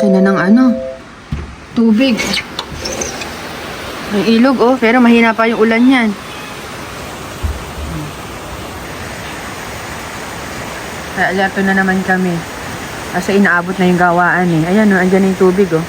makina ng ano, tubig. Ang ilog, oh. Pero mahina pa yung ulan yan. Kaya alerto na naman kami. Kasi inaabot na yung gawaan eh. Ayan, oh. Andyan na yung tubig, oh.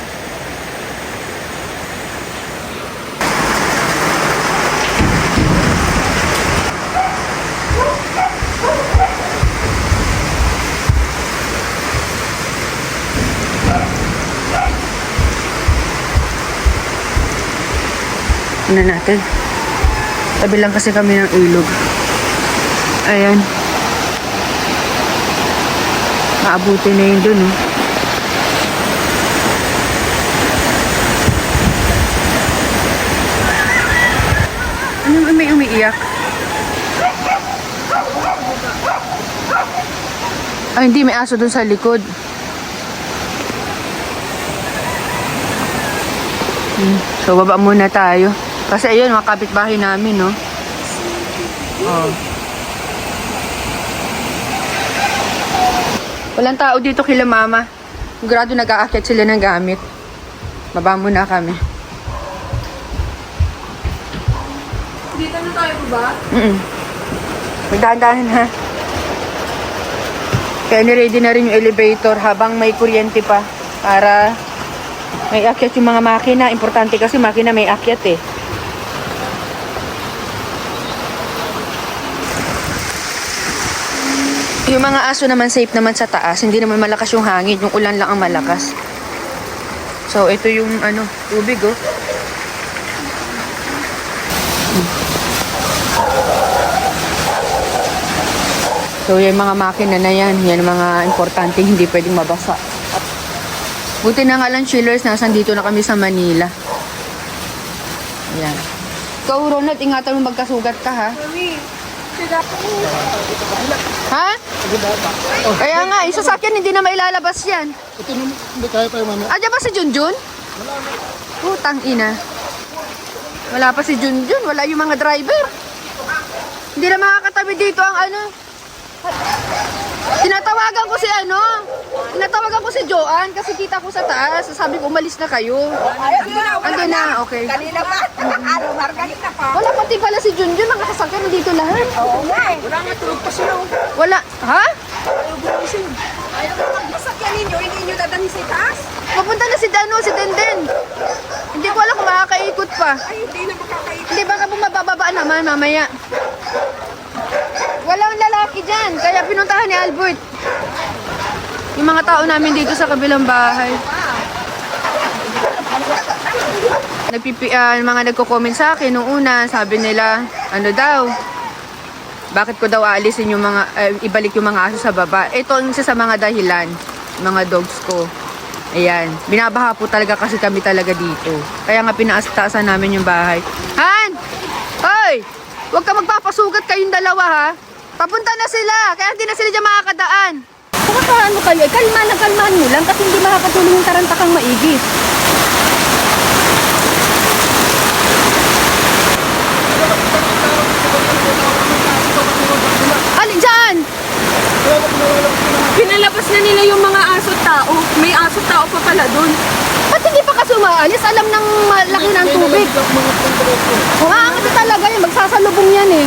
Na natin. Tabi lang kasi kami ng ilog. Ayan. Maabuti na yun dun, oh. Ano may umiiyak? Ay, hindi. May aso dun sa likod. So, baba muna tayo. Kasi ayun, mga kapitbahay namin, no? Oh. Walang tao dito kila mama. Sigurado nag-aakyat sila ng gamit. Baba muna kami. Dito na tayo ba? Magdahan-dahan, ha? Kaya niready na rin yung elevator habang may kuryente pa. Para may akyat yung mga makina. Importante kasi makina may akyat, eh. Yung mga aso naman safe naman sa taas. Hindi naman malakas yung hangin. Yung ulan lang ang malakas. So, ito yung ano, tubig, oh. So, yung mga makina na yan. Yan ang mga importante. Hindi pwedeng mabasa. Buti na nga lang, chillers. Nasaan dito na kami sa Manila. Ayan. Ikaw, Ronald, ingatan mo magkasugat ka, ha? Ha? Kaya nga, yung sasakyan hindi na mailalabas yan. Ito hindi kaya pa yung mami. Diyan ba si Junjun? Putang ina. Wala pa si Junjun. Wala yung mga driver. Hindi na makakatabi dito ang ano. Tinatawagan ko si Joanne kasi kita ko sa taas. Sabi ko, umalis na kayo. Ando na, okay. Kanina pa, araw-araw kanina pa. Wala pati pala si Junjun. Mga sasakyan dito lahat. Oo nga eh. Wala nga tulog pa sila. Wala. Ha? Ayaw mo magsasakyan ninyo, hindi nyo dadalhin sa taas? Papunta na si Denden. Hindi ko alam kung makakaikot pa. Ay, hindi na makakaikot. Hindi, baka bumababa naman mamaya. Walang lalaki dyan, kaya pinuntahan ni Albert. Yung mga tao namin dito sa kabilang bahay. Mga nagko-comment sa akin nung una, sabi nila, ano daw, bakit ko daw aalisin yung mga, ibalik yung mga aso sa baba. Ito ang isa sa mga dahilan, mga dogs ko. Ayan, binabaha po talaga kasi kami talaga dito. Kaya nga pinaastasan namin yung bahay. Han! Hoy! Huwag ka magpapasugat kayong dalawa, ha? Papunta na sila, kaya hindi na sila dyan makakadaan. Ano kayo? Kalmahan mo lang kasi hindi makakatulong yung tarantakang maigi. Alin dyan? Pinalabas na nila yung mga aso tao. May aso tao pa pala dun. Ba't hindi pa kasi umaalis? Alam ng laki ng tubig. Umaangat na talaga yan, magsasalubong yan eh.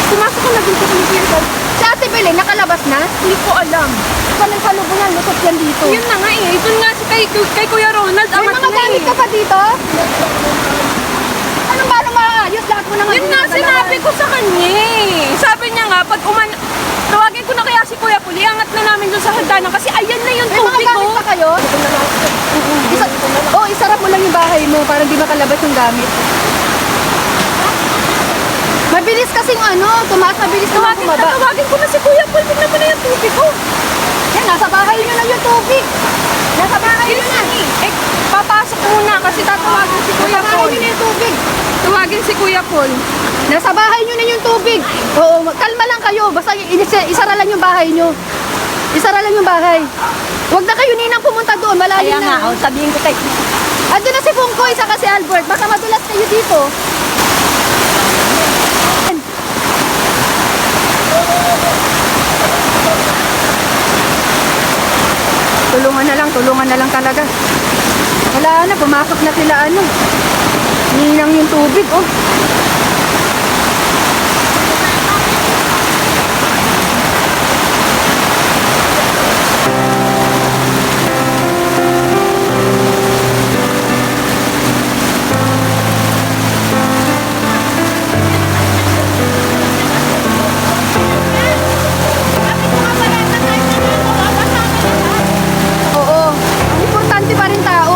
Pumasok ka na dito sa Miguel. Si Ate Belen, nakalabas na? Hindi ko alam. Kung nagsalubong yan, lusot yan dito. Yun na nga eh. Ito nga si kay Kuya Ronald. May mga gamit ka pa dito? Anong ba nang maayos? Lahat mo na nga Yun nga ginagalawan. sinabi ko sa kanya eh. Sabi niya nga, pag tawagin ko na kaya si Kuya Puli, angat na namin dun sa hagdanan kasi ayan na yung May mga tubig gamit ko. pa kayo? Isarap mo lang yung bahay mo para hindi makalabas yung gamit. Mabilis kasing tumaas mabilis naman bumaba. Tawagin ko na si Kuya Puli, tignan mo na yung tubig ko. Yan, nasa bahay nyo na yung tubig. Nasa bahay nyo na. Eh, papasok muna kasi tatawagin si Kuya Nasa bahay Paul. nyo na yung tubig. Tawagin si Kuya Paul. Nasa bahay nyo na yung tubig. Oo, kalma lang kayo. Basta isara lang yung bahay nyo. Isara lang yung bahay. Huwag na kayo ninang pumunta doon. Malalim Kaya na. nga, sabihin ko kay... Ando na si Pungkoy, saka si Albert. Baka madulas kayo dito. Tulungan na lang talaga. Wala na, pumasok na sila ano. Ninang yung tubig, oh. Oo, importante pa rin tao.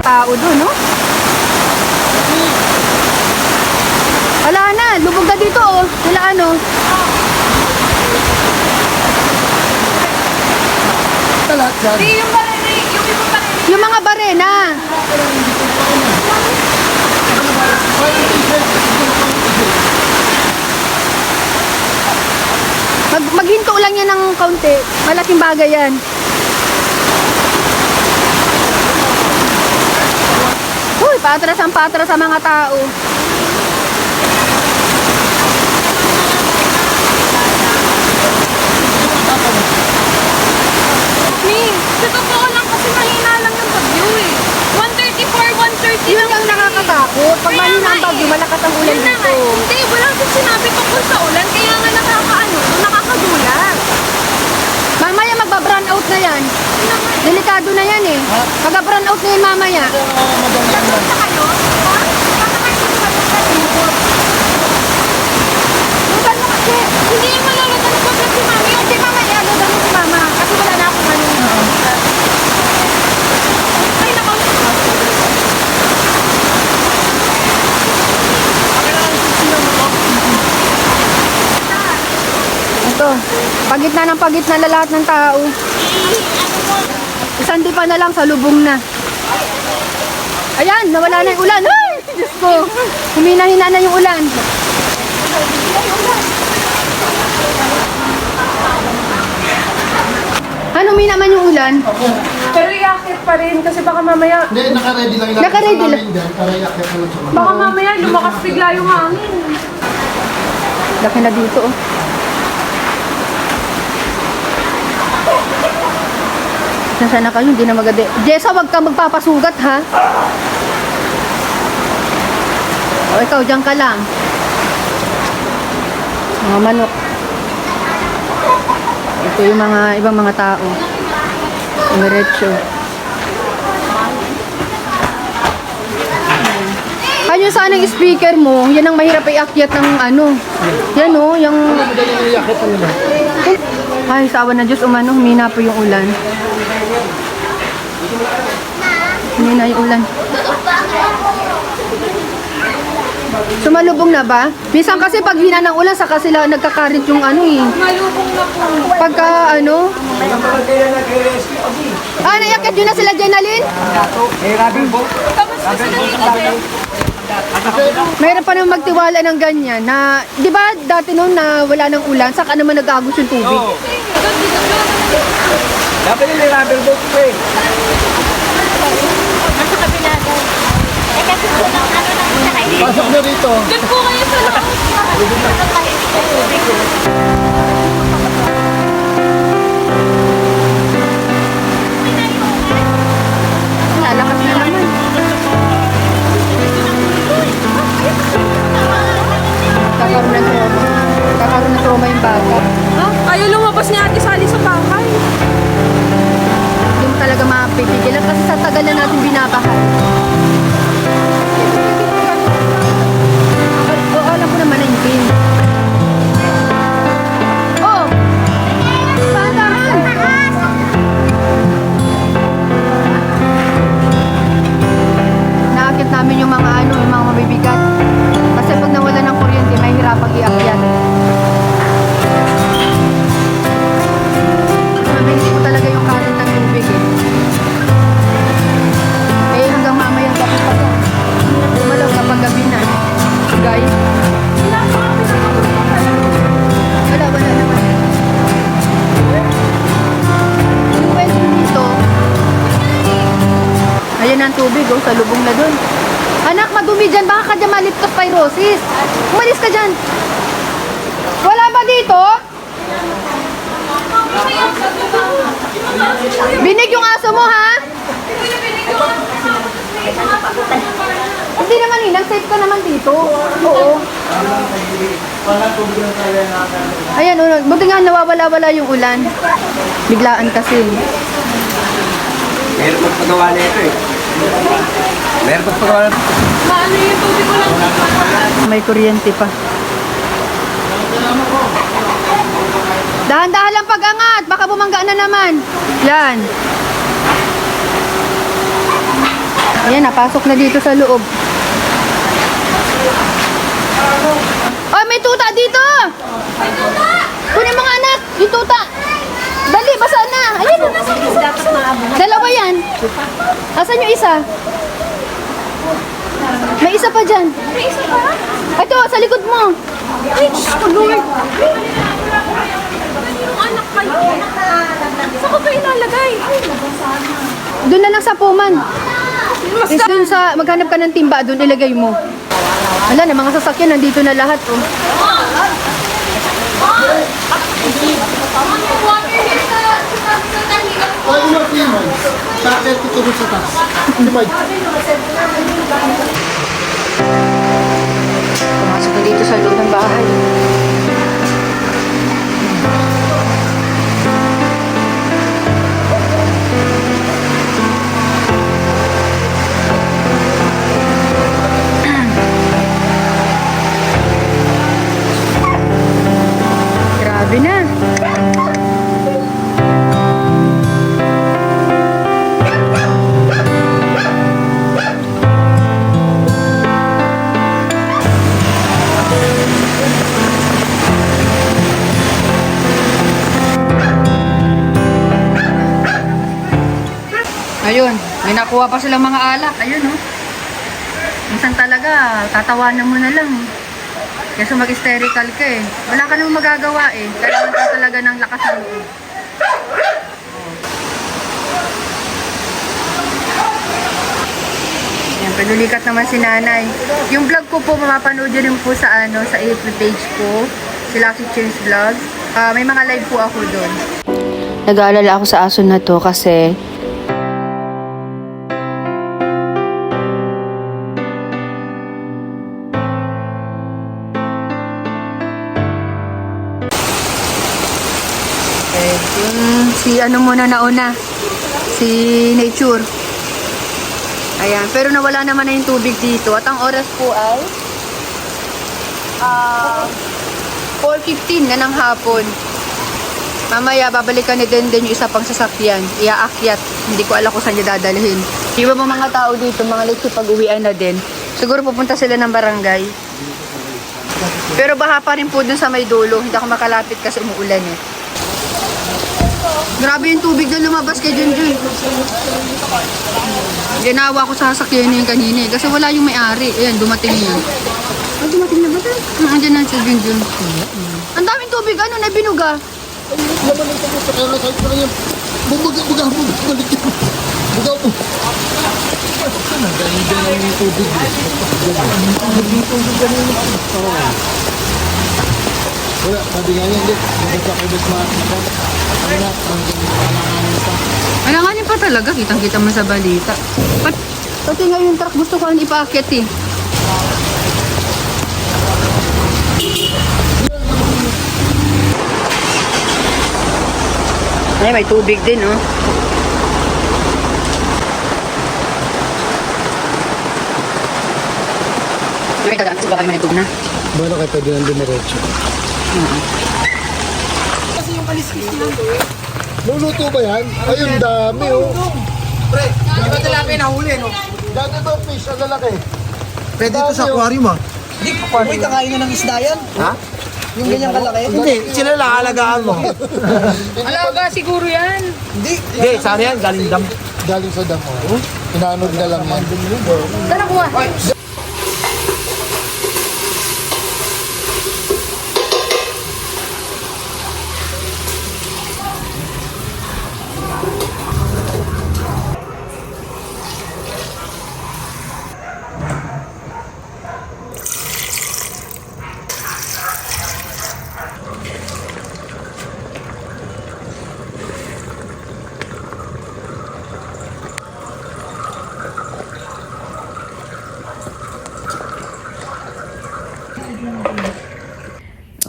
Tao doon, no? Wala na, lubog na dito, oh. Sila ano? Talat dyan. Di yung barene, yung iba barene. Yung mga barena. Maghinto lang yan ng kaunti. Malaking bagay yan. Uy, patras ang patras sa mga tao. Ni, sa totoo lang kasi mahina lang yung bagyo eh. 134, 130 Yun lang. ang nakakatakot. Pag Kaya mahina nga ang bagyo, eh. malakas ang ulan Yun na nga, dito. hindi, wala akong sinabi tungkol sa ulan. Kaya nga nakakagulat. Mamaya magba-brown out na yan. Delikado na yan eh. Pagka-brown out na yan mamaya. Sa kayo? Ha? Baka kayo Lugan mo kasi. hindi yung malalaman ko sa si Mami. Hindi mamaya, lugan mo si mama. Kasi wala na akong ano. Ay, nakaw. Ito, pagit na lahat ng tao. Isang pa na lang sa lubong na. Ayan, nawala na yung ulan. Ay, Diyos ko. Humina-hina na yung ulan. Ano, humina man yung ulan? Pero iakit pa rin kasi baka mamaya, Hindi, naka-ready lang. Naka-ready lang. Namin dyan, para iakyat na lang sa mga. baka mamaya lumakas bigla yung hangin. Laki na dito, oh. Nasaan na kayo? Hindi na maganda. Jessa, wag kang magpapasugat, ha? O, ikaw, dyan ka lang. Mga manok. Ito yung mga ibang mga tao. Umiretso. Ano sana yung speaker mo? Yan ang mahirap iakyat ng ano. Yan, oh, yung... Madali na iakyat na nila. Ay, sawa na Diyos, umano, humina po yung ulan. Humina yung ulan. Sumalubong na ba? Minsan kasi pag hina ng ulan, saka sila nagkakarit yung ano eh. Malubong na po. Pagka ano? Ah, naiakit yun na sila, Jenalyn? Kamusta sila dito? Mayroon pa naman magtiwala ng ganyan na, di ba dati noon na wala ng ulan, saka naman nag-agos yung tubig? Dapat yung rubber boat ko eh. Pasok na dito. Doon po kayo sa loob. Lalakas na naman. Kakaroon ng trauma. Kakaroon ng trauma yung bata. Ha? Ayaw lumabas ni Ate Sally sa bahay. Hindi mo talaga mapipigilan kasi sa tagal na natin binabahay. O, alam ko naman na yung pin. Oh, tubig, oh, sa lubong na dun. Anak, madumi dyan. Baka ka dyan ma-leptospirosis. Umalis ka dyan. Wala ba dito? Binig yung aso mo, ha? Hindi naman, nag-safe ka naman dito. Oo. Ayan, buti nga nawawala-wala yung ulan. Biglaan kasi. Meron magpagawa na ito eh. Meron magpagawa na ito. Maano yung tubig ko lang. May kuryente pa. Dahan-dahan lang pag-angat. Baka bumangga na naman. Yan. Ayan, napasok na dito sa loob. Oh, may tuta dito! May tuta! Kunin mga anak, yung tuta. Dali, basa na. Ayan, dalawa yan. Asan yung isa? May isa pa dyan. May isa pa? Ito, sa likod mo. Ay, oh Lord. Yung anak kayo. Saan ko ba ilalagay? Doon na lang sa puman. Is doon sa, maghanap ka ng timba, doon ilagay mo. Wala na, mga sasakyan, nandito na lahat, oh. Ay, yung Timay. Bakit tutulog sa taas? Timay. Pumasok na dito sa loob ng bahay. Grabe na. Ayun, may nakuha pa silang mga alak. Ayun, oh. Minsan talaga, tatawanan mo na lang. Kasi mag-hysterical ka eh. Wala ka namang magagawa eh. Kailangan ka talaga ng lakas ng loob. Ayan, panulikat naman si nanay. Yung vlog ko po, mapapanood nyo rin po sa, sa AP page ko. Si Lucky Change Vlogs. May mga live po ako doon. Nag-aalala ako sa aso na to kasi si ano muna nauna, si Nature. Ayan, pero nawala naman na yung tubig dito. At ang oras po ay 4:15 na ng hapon. Mamaya babalikan ni Denden yung isa pang sasakyan. Iaakyat. Hindi ko alam kung saan niya dadalhin. Iba mo mga tao dito, mga late pag-uwian na din. Siguro pupunta sila ng barangay. Pero baha pa rin po dun sa may dulo. Hindi ako makalapit kasi umuulan eh. Grabe yung tubig na lumabas kay Junjun. Ginawa ko sa sasakyan niya kanina eh. Kasi wala yung may-ari. Ayan, dumating niya. Ay, dumating na ba ito? Andiyan na si Junjun. Ang daming tubig. Ano na binuga? Naman ito po sa kala kahit pa yan. Bugaw mo. Balik yun. Bugaw mo. Naganda lang yung tubig. Wala, sabi nga niya, hindi. Hindi ka kayo maakit. Wala, Alanganin pa talaga. Kitang-kita mo sa balita. Pati nga yung truck gusto ko lang ipaakyat eh. Ay, may tubig din, oh. May tagaan sa bakal manitog na. Bueno, kayo pwede nang dumiretso. Luluto ba yan? Ayun, dami oh. Pre, hindi ba tilapia nahuli, no? Dati ba fish, ang lalaki? Pwede ito sa aquarium, ah. Hindi, may kakain na ng isda yan. Ha? Yung ganyang kalaki. Hindi, sila lang alagaan mo. Alaga, siguro yan. Hindi, sana yan, galing dam. Galing sa damo. Inanog na lang yan. Tara, kuha.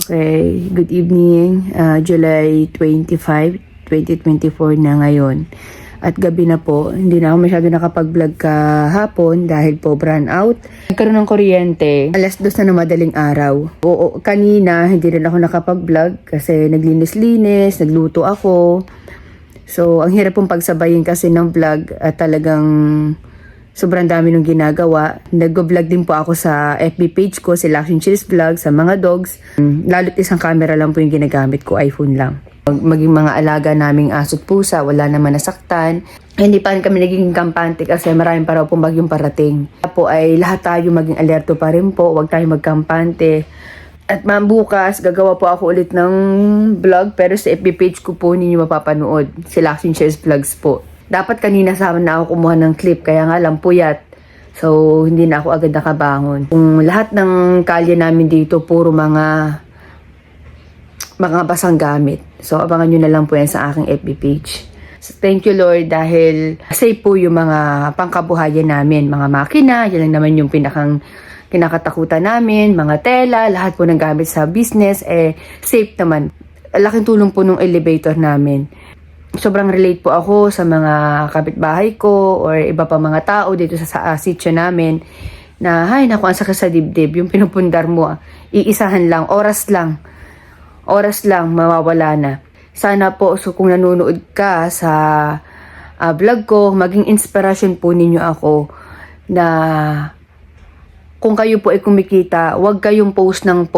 Okay, good evening. July 25, 2024 na ngayon. At gabi na po, hindi na ako masyado nakapag-vlog kahapon dahil po brown out. Nagkaroon ng kuryente, alas 2 na madaling araw. Oo, kanina hindi rin ako nakapag-vlog kasi naglinis-linis, nagluto ako. So, ang hirap pong pagsabayin kasi ng vlog at talagang sobrang dami nung ginagawa. Nag-vlog din po ako sa FB page ko, si Lakshin Cheers Vlog, sa mga dogs. Lalo't isang camera lang po yung ginagamit ko, iPhone lang. Maging mga alaga naming aso't pusa, wala naman nasaktan. Hindi pa rin kami naging kampante kasi maraming pa raw pong bagyong parating. Po ay lahat tayo maging alerto pa rin po, huwag tayo magkampante. At bukas, gagawa po ako ulit ng vlog pero sa FB page ko po ninyo mapapanood. Si Lakshin Cheers Vlogs po. Dapat kanina sama na ako kumuha ng clip kaya nga lang puyat. So, hindi na ako agad nakabangon. Kung lahat ng kalye namin dito, puro mga basang gamit. So, abangan nyo na lang po yan sa aking FB page. So, thank you Lord dahil safe po yung mga pangkabuhayan namin. Mga makina, yan lang naman yung kinakatakutan namin. Mga tela, lahat po ng gamit sa business, safe naman. Laking tulong po nung elevator namin. Sobrang relate po ako sa mga kapitbahay ko or iba pa mga tao dito sa sitio namin na, hay, naku, ang sakit sa dibdib. Yung pinupundar mo, iisahan lang, oras lang, mawawala na. Sana po, so kung nanonood ka sa vlog ko, maging inspiration po ninyo ako na kung kayo po ay kumikita, huwag kayong post ng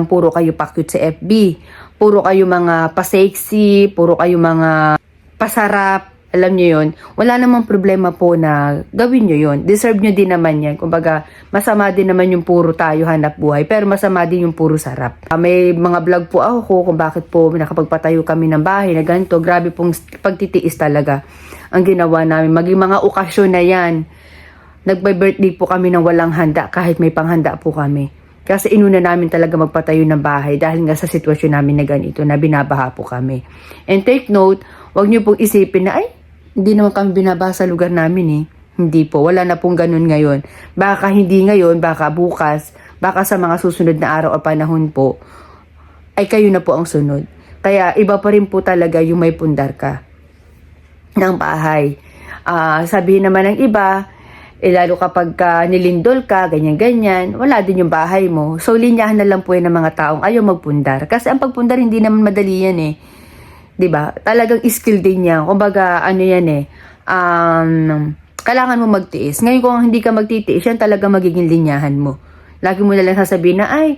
puro kayo pa-cute sa FB. Puro kayo mga pa-sexy, puro kayo mga pasarap. Alam nyo yun, wala namang problema po na gawin nyo yun. Deserve nyo din naman yan. Kumbaga, masama din naman yung puro tayo hanap buhay, pero masama din yung puro sarap. May mga vlog po ako kung bakit po nakapagpatayo kami ng bahay na ganito. Grabe pong pagtitiis talaga ang ginawa namin. Maging mga okasyon na yan. Nagbe-birthday po kami ng walang handa kahit may panghanda po kami. Kasi inuna namin talaga magpatayo ng bahay dahil nga sa sitwasyon namin na ganito, na binabaha po kami. And take note, huwag nyo pong isipin na, ay, hindi naman kami binabaha sa lugar namin eh. Hindi po, wala na pong ganun ngayon. Baka hindi ngayon, baka bukas, baka sa mga susunod na araw o panahon po, ay kayo na po ang sunod. Kaya iba pa rin po talaga yung may pundar ka ng bahay. Sabihin naman ng iba, lalo kapag nilindol ka, ganyan-ganyan, wala din yung bahay mo. So, linyahan na lang po yan ng mga taong ayaw magpundar. Kasi ang pagpundar hindi naman madali yan eh. 'Di ba? Talagang skill din yan. Kumbaga, ano yan eh, kailangan mo magtiis. Ngayon kung hindi ka magtitiis, yan talaga magiging linyahan mo. Lagi mo na lang sasabihin na, ay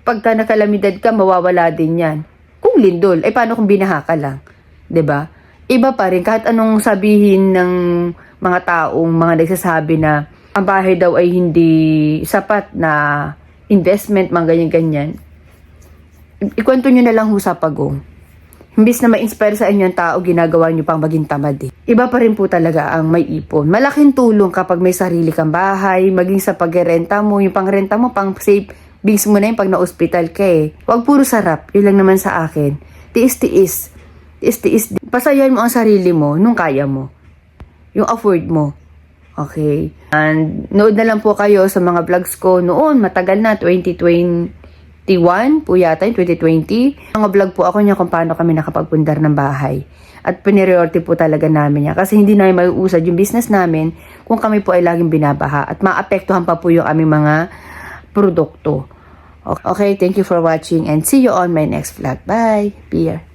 pagka nakalamidad ka, mawawala din yan. Kung lindol, paano kung binaha ka lang? 'Di ba? Iba pa rin, kahit anong sabihin ng mga taong mga nagsasabi na ang bahay daw ay hindi sapat na investment, mga ganyan-ganyan. Ikwento nyo na lang ho sa pagong. Imbis na ma-inspire sa inyo ang tao, ginagawa nyo pang maging tamad eh. Iba pa rin po talaga ang may ipon. Malaking tulong kapag may sarili kang bahay, maging sa pagrenta mo, yung pangrenta mo, pang save bills mo na yung pag na-hospital ka eh. Huwag puro sarap, yun lang naman sa akin. Tiis-tiis. Tiis-tiis. Pasayahin mo ang sarili mo nung kaya mo. Yung afford mo. Okay. And nood na lang po kayo sa mga vlogs ko noon, matagal na, 2021 po yata, 2020. Mga vlog po ako niya kung paano kami nakapagpundar ng bahay. At priority po talaga namin niya. Kasi hindi namin maiusad yung business namin kung kami po ay laging binabaha. At maapektuhan pa po yung aming mga produkto. Okay, thank you for watching and see you on my next vlog. Bye! Pierre.